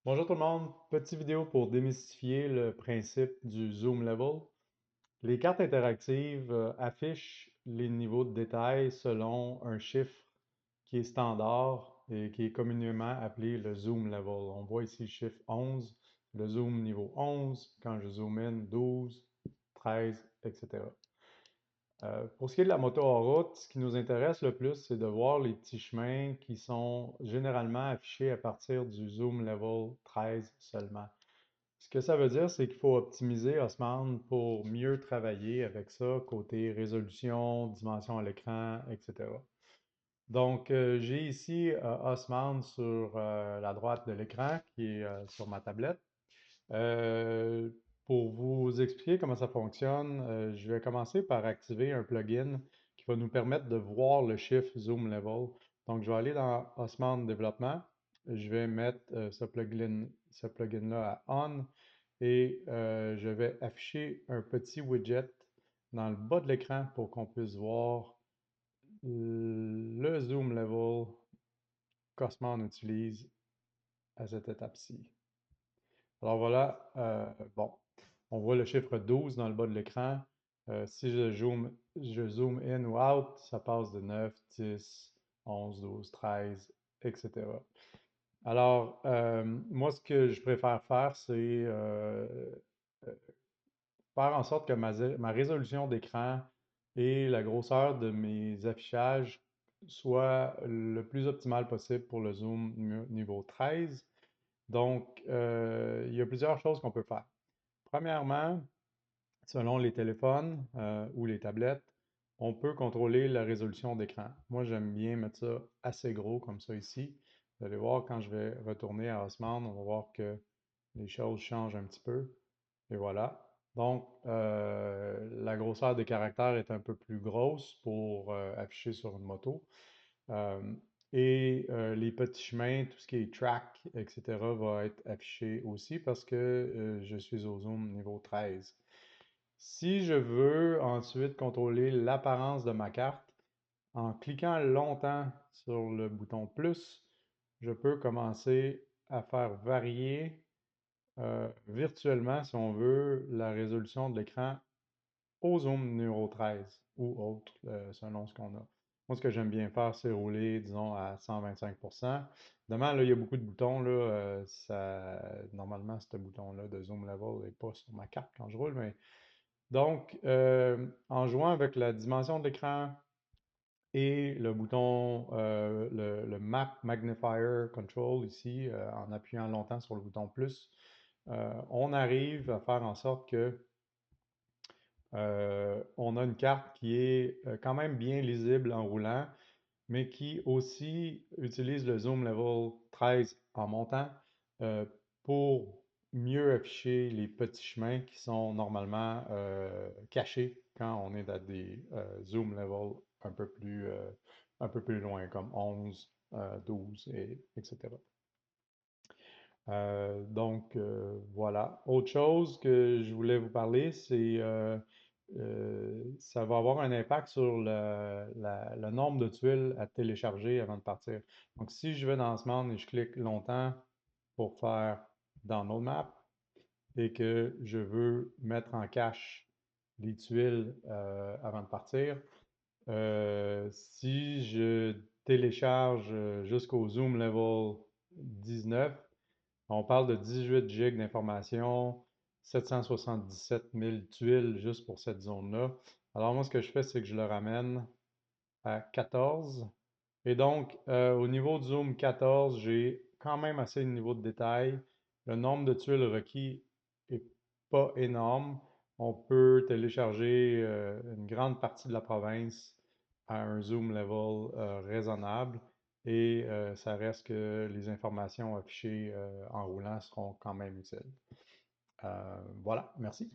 Bonjour tout le monde, petite vidéo pour démystifier le principe du zoom level. Les cartes interactives affichent les niveaux de détail selon un chiffre qui est standard et qui est communément appelé le zoom level. On voit ici le chiffre 11, le zoom niveau 11, quand je zoome in 12, 13, etc. Pour ce qui est de la moto en route, ce qui nous intéresse le plus, c'est de voir les petits chemins qui sont généralement affichés à partir du zoom level 13 seulement. Ce que ça veut dire, c'est qu'il faut optimiser Osman pour mieux travailler avec ça, côté résolution, dimension à l'écran, etc. Donc, j'ai ici Osman sur la droite de l'écran, qui est sur ma tablette. Euh, pour vous expliquer comment ça fonctionne, je vais commencer par activer un plugin qui va nous permettre de voir le chiffre Zoom Level. Donc, je vais aller dans Osman Développement. Je vais mettre ce plugin-là à On et je vais afficher un petit widget dans le bas de l'écran pour qu'on puisse voir le Zoom Level qu'Osman utilise à cette étape-ci. Alors voilà, bon, on voit le chiffre 12 dans le bas de l'écran. Si je zoome in ou out, ça passe de 9, 10, 11, 12, 13, etc. Alors, moi, ce que je préfère faire, c'est euh, faire en sorte que ma résolution d'écran et la grosseur de mes affichages soient le plus optimal possible pour le zoom niveau 13. Donc, il y a plusieurs choses qu'on peut faire. Premièrement, selon les téléphones ou les tablettes, on peut contrôler la résolution d'écran. Moi, j'aime bien mettre ça assez gros comme ça ici. Vous allez voir, quand je vais retourner à Osman, on va voir que les choses changent un petit peu. Et voilà. Donc, la grosseur des caractères est un peu plus grosse pour afficher sur une moto. Euh, les petits chemins, tout ce qui est track, etc., va être affiché aussi parce que je suis au zoom niveau 13. Si je veux ensuite contrôler l'apparence de ma carte, en cliquant longtemps sur le bouton plus, je peux commencer à faire varier virtuellement, si on veut, la résolution de l'écran au zoom numéro 13 ou autre, selon ce qu'on a. Moi, ce que j'aime bien faire, c'est rouler, disons, à 125%. Évidemment, là, il y a beaucoup de boutons. Là, normalement, ce bouton-là de zoom level n'est pas sur ma carte quand je roule. Mais donc, en jouant avec la dimension de l'écran et le bouton, le Map Magnifier Control ici, en appuyant longtemps sur le bouton plus, on arrive à faire en sorte que on a une carte qui est quand même bien lisible en roulant, mais qui aussi utilise le zoom level 13 en montant euh, pour mieux afficher les petits chemins qui sont normalement cachés quand on est à des zoom level un peu plus loin, comme 11, 12, etc. Voilà. Autre chose que je voulais vous parler, c'est ça va avoir un impact sur le nombre de tuiles à télécharger avant de partir. Donc, si je vais dans ce monde et je clique longtemps pour faire Download Map et que je veux mettre en cache les tuiles avant de partir, si je télécharge jusqu'au Zoom Level 19, on parle de 18 gigs d'informations, 777 000 tuiles juste pour cette zone-là. Alors moi, ce que je fais, c'est que je le ramène à 14. Et donc, au niveau du zoom 14, j'ai quand même assez de niveau de détail. Le nombre de tuiles requis est pas énorme. On peut télécharger une grande partie de la province à un zoom level raisonnable et ça reste que les informations affichées en roulant seront quand même utiles. Voilà, merci.